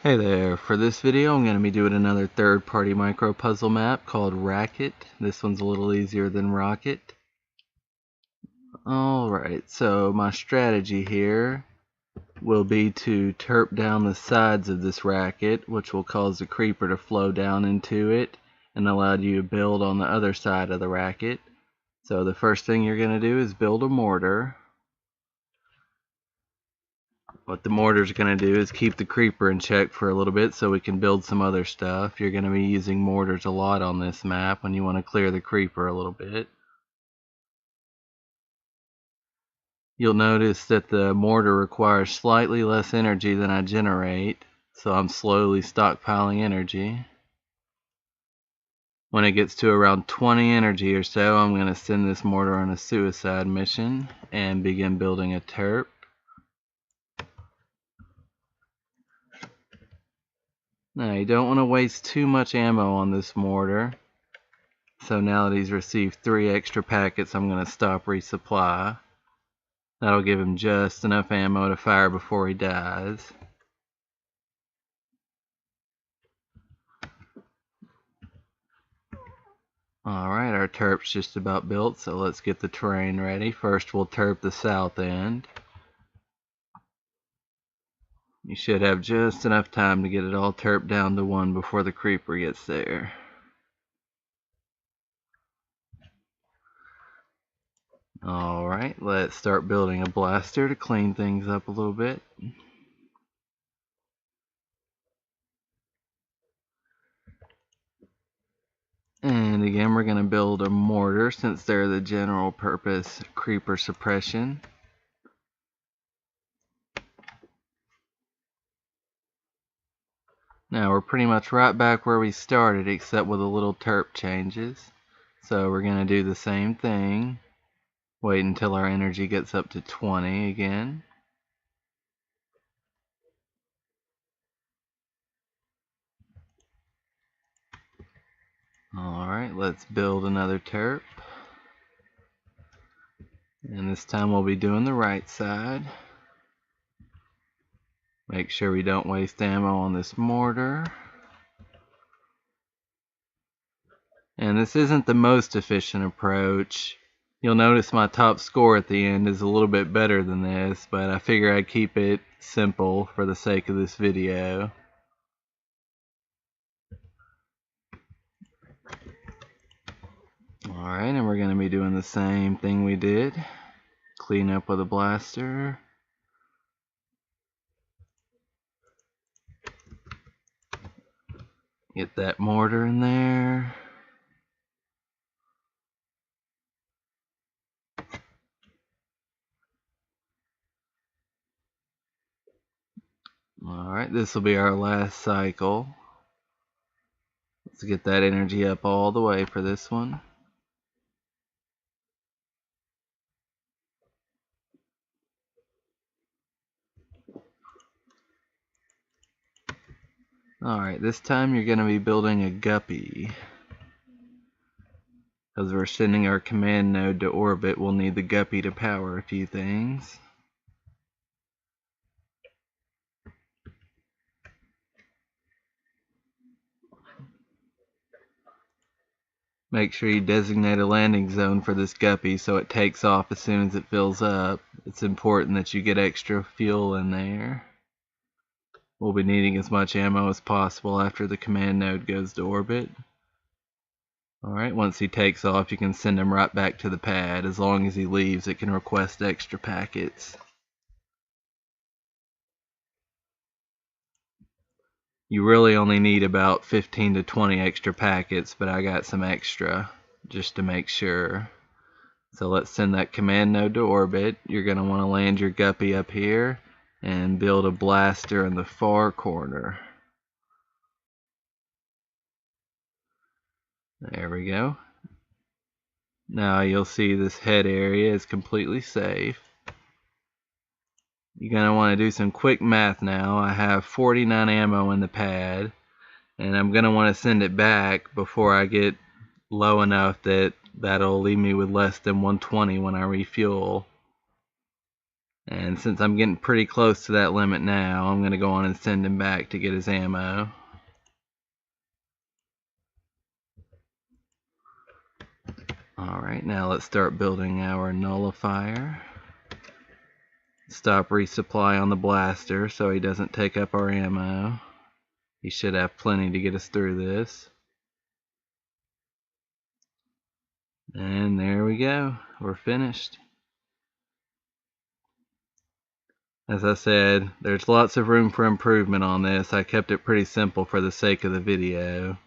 Hey there, for this video I'm going to be doing another third-party micro puzzle map called Racquet. This one's a little easier than Rocket. Alright, so my strategy here will be to terp down the sides of this racket, which will cause the creeper to flow down into it and allow you to build on the other side of the racket. So the first thing you're going to do is build a mortar. What the mortar's going to do is keep the creeper in check for a little bit so we can build some other stuff. You're going to be using mortars a lot on this map when you want to clear the creeper a little bit. You'll notice that the mortar requires slightly less energy than I generate, so I'm slowly stockpiling energy. When it gets to around 20 energy or so, I'm going to send this mortar on a suicide mission and begin building a terp. Now you don't want to waste too much ammo on this mortar. So now that he's received 3 extra packets, I'm going to stop resupply. That'll give him just enough ammo to fire before he dies. Alright, our terp's just about built, so let's get the terrain ready. First we'll terp the south end. You should have just enough time to get it all terped down to 1 before the creeper gets there. Alright, let's start building a blaster to clean things up a little bit. And again, we're going to build a mortar since they're the general purpose creeper suppression. Now we're pretty much right back where we started, except with a little terp changes. So we're going to do the same thing. Wait until our energy gets up to 20 again. Alright, let's build another terp. And this time we'll be doing the right side. Make sure we don't waste ammo on this mortar. And this isn't the most efficient approach. You'll notice my top score at the end is a little bit better than this, but I figure I'd keep it simple for the sake of this video. Alright, and we're going to be doing the same thing we did. Clean up with a blaster. Get that mortar in there. Alright, this will be our last cycle. Let's get that energy up all the way for this one. Alright, this time you're going to be building a guppy. Because we're sending our command node to orbit, we'll need the guppy to power a few things. Make sure you designate a landing zone for this guppy so it takes off as soon as it fills up. It's important that you get extra fuel in there. We'll be needing as much ammo as possible after the command node goes to orbit. Alright, once he takes off, you can send him right back to the pad. As long as he leaves, it can request extra packets. You really only need about 15 to 20 extra packets, but I got some extra just to make sure. So let's send that command node to orbit. You're going to want to land your guppy up here and build a blaster in the far corner. There we go. Now you'll see this head area is completely safe. You're going to want to do some quick math now. I have 49 ammo in the pad, and I'm going to want to send it back before I get low enough that that'll leave me with less than 120 when I refuel. And since I'm getting pretty close to that limit now, I'm going to go on and send him back to get his ammo. Alright, now let's start building our nullifier. Stop resupply on the blaster so he doesn't take up our ammo. He should have plenty to get us through this. And there we go. We're finished. As I said, there's lots of room for improvement on this. I kept it pretty simple for the sake of the video.